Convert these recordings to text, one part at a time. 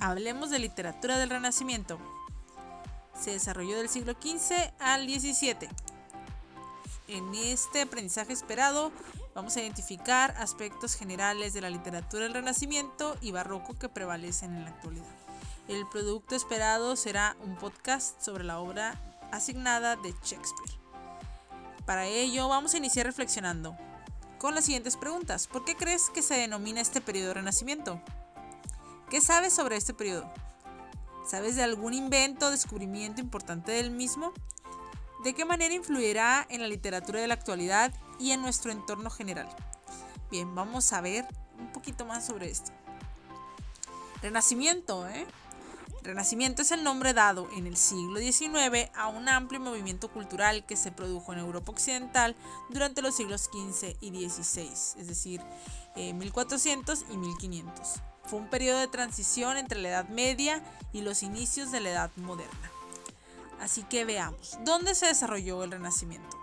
Hablemos de literatura del Renacimiento. Se desarrolló del siglo XV al XVII. En este aprendizaje esperado vamos a identificar aspectos generales de la literatura del Renacimiento y Barroco que prevalecen en la actualidad. El producto esperado será un podcast sobre la obra asignada de Shakespeare. Para ello vamos a iniciar reflexionando con las siguientes preguntas. ¿Por qué crees que se denomina este periodo de Renacimiento? ¿Qué sabes sobre este periodo? ¿Sabes de algún invento o descubrimiento importante del mismo? ¿De qué manera influirá en la literatura de la actualidad y en nuestro entorno general? Bien, vamos a ver un poquito más sobre esto. Renacimiento, Renacimiento es el nombre dado en el siglo XIX a un amplio movimiento cultural que se produjo en Europa Occidental durante los siglos XV y XVI, es decir, 1400 y 1500. Fue un periodo de transición entre la Edad Media y los inicios de la Edad Moderna. Así que veamos, ¿dónde se desarrolló el Renacimiento?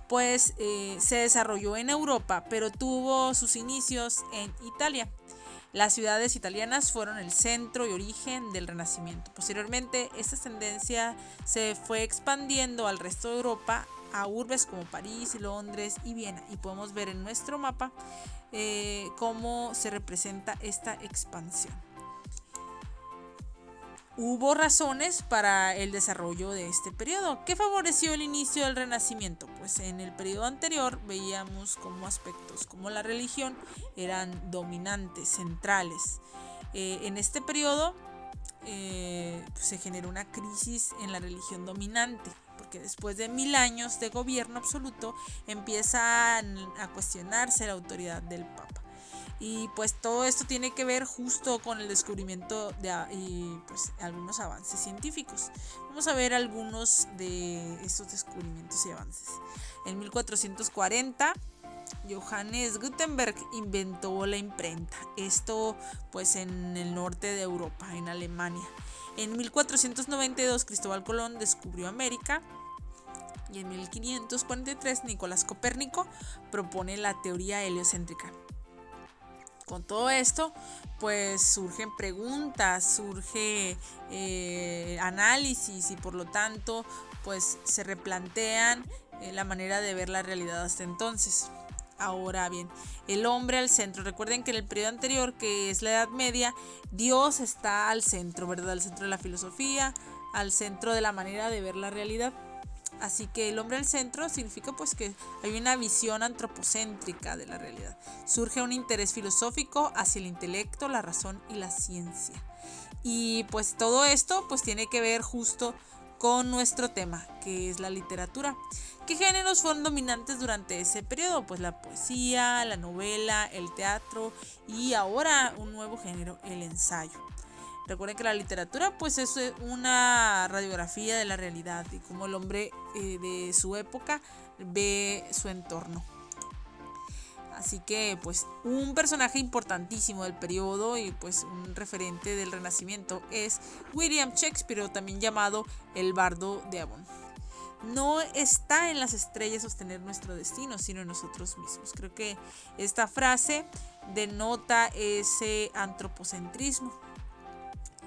Pues se desarrolló en Europa, pero tuvo sus inicios en Italia. Las ciudades italianas fueron el centro y origen del Renacimiento. Posteriormente, esta tendencia se fue expandiendo al resto de Europa, a urbes como París, Londres y Viena. Y podemos ver en nuestro mapa cómo se representa esta expansión. Hubo razones para el desarrollo de este periodo. ¿Qué favoreció el inicio del Renacimiento? Pues en el periodo anterior veíamos cómo aspectos como la religión eran dominantes, centrales. En este periodo se generó una crisis en la religión dominante, porque después de 1000 años de gobierno absoluto empiezan a cuestionarse la autoridad del Papa. Y pues todo esto tiene que ver justo con el descubrimiento y pues algunos avances científicos. Vamos a ver algunos de estos descubrimientos y avances. En 1440 Johannes Gutenberg inventó la imprenta. Esto pues en el norte de Europa, en Alemania. En 1492 Cristóbal Colón descubrió América. Y en 1543 Nicolás Copérnico propone la teoría heliocéntrica. Con todo esto, pues surgen preguntas, surge análisis y por lo tanto, pues se replantean la manera de ver la realidad hasta entonces. Ahora bien, el hombre al centro. Recuerden que en el periodo anterior, que es la Edad Media, Dios está al centro, ¿verdad? Al centro de la filosofía, al centro de la manera de ver la realidad. Así que el hombre al centro significa pues que hay una visión antropocéntrica de la realidad. Surge un interés filosófico hacia el intelecto, la razón y la ciencia. Y pues todo esto pues tiene que ver justo con nuestro tema, que es la literatura. ¿Qué géneros fueron dominantes durante ese periodo? Pues la poesía, la novela, el teatro y ahora un nuevo género, el ensayo. Recuerden que la literatura pues es una radiografía de la realidad y cómo el hombre de su época ve su entorno. Así que pues un personaje importantísimo del periodo y pues un referente del Renacimiento es William Shakespeare, también llamado el Bardo de Avon. No está en las estrellas sostener nuestro destino, sino en nosotros mismos. Creo que esta frase denota ese antropocentrismo,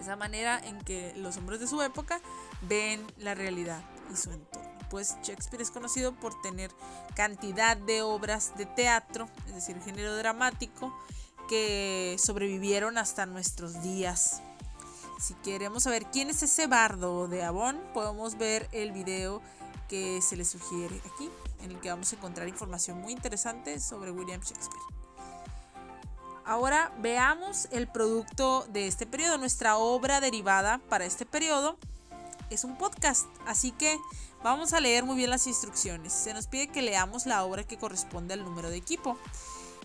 esa manera en que los hombres de su época ven la realidad y su entorno. Pues Shakespeare es conocido por tener cantidad de obras de teatro, es decir, género dramático, que sobrevivieron hasta nuestros días. Si queremos saber quién es ese bardo de Avon, podemos ver el video que se les sugiere aquí, en el que vamos a encontrar información muy interesante sobre William Shakespeare. Ahora veamos el producto de este periodo. Nuestra obra derivada para este periodo es un podcast, así que vamos a leer muy bien las instrucciones. Se nos pide que leamos la obra que corresponde al número de equipo.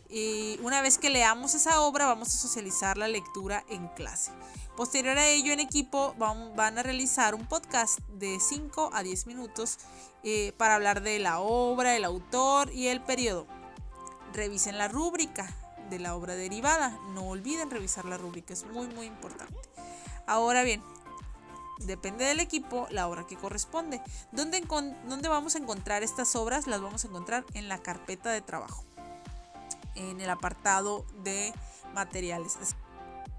Y una vez que leamos esa obra, vamos a socializar la lectura en clase. Posterior a ello, en equipo van a realizar un podcast de 5 a 10 minutos para hablar de la obra, el autor y el periodo. Revisen la rúbrica de la obra derivada. No olviden revisar la rúbrica, es muy muy importante. Ahora bien, depende del equipo la obra que corresponde. ¿Dónde vamos a encontrar estas obras? Las vamos a encontrar en la carpeta de trabajo, en el apartado de materiales.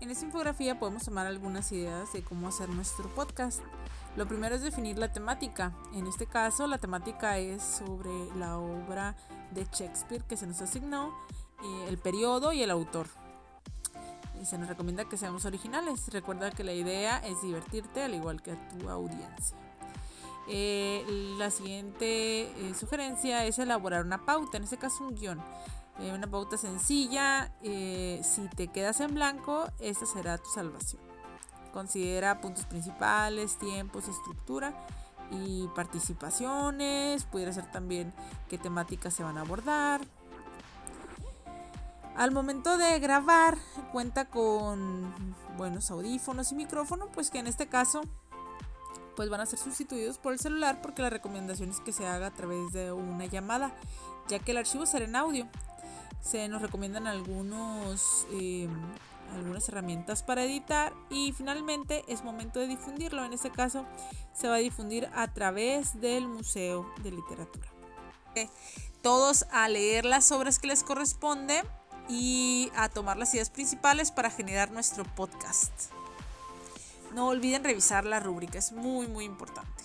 En esta infografía podemos tomar algunas ideas de cómo hacer nuestro podcast. Lo primero es definir la temática. En este caso, la temática es sobre la obra de Shakespeare que se nos asignó, el periodo y el autor. Se nos recomienda que seamos originales. Recuerda que la idea es divertirte al igual que a tu audiencia. La siguiente sugerencia es elaborar una pauta, en este caso un guión. Una pauta sencilla. Si te quedas en blanco, esta será tu salvación. Considera puntos principales, tiempos, estructura y participaciones. Pudiera ser también qué temáticas se van a abordar. Al momento de grabar, cuenta con buenos audífonos y micrófono, pues que en este caso pues van a ser sustituidos por el celular, porque la recomendación es que se haga a través de una llamada, ya que el archivo será en audio. Se nos recomiendan algunas herramientas para editar, y finalmente es momento de difundirlo. En este caso se va a difundir a través del Museo de Literatura. Todos a leer las obras que les corresponde y a tomar las ideas principales para generar nuestro podcast. No olviden revisar la rúbrica, es muy importante.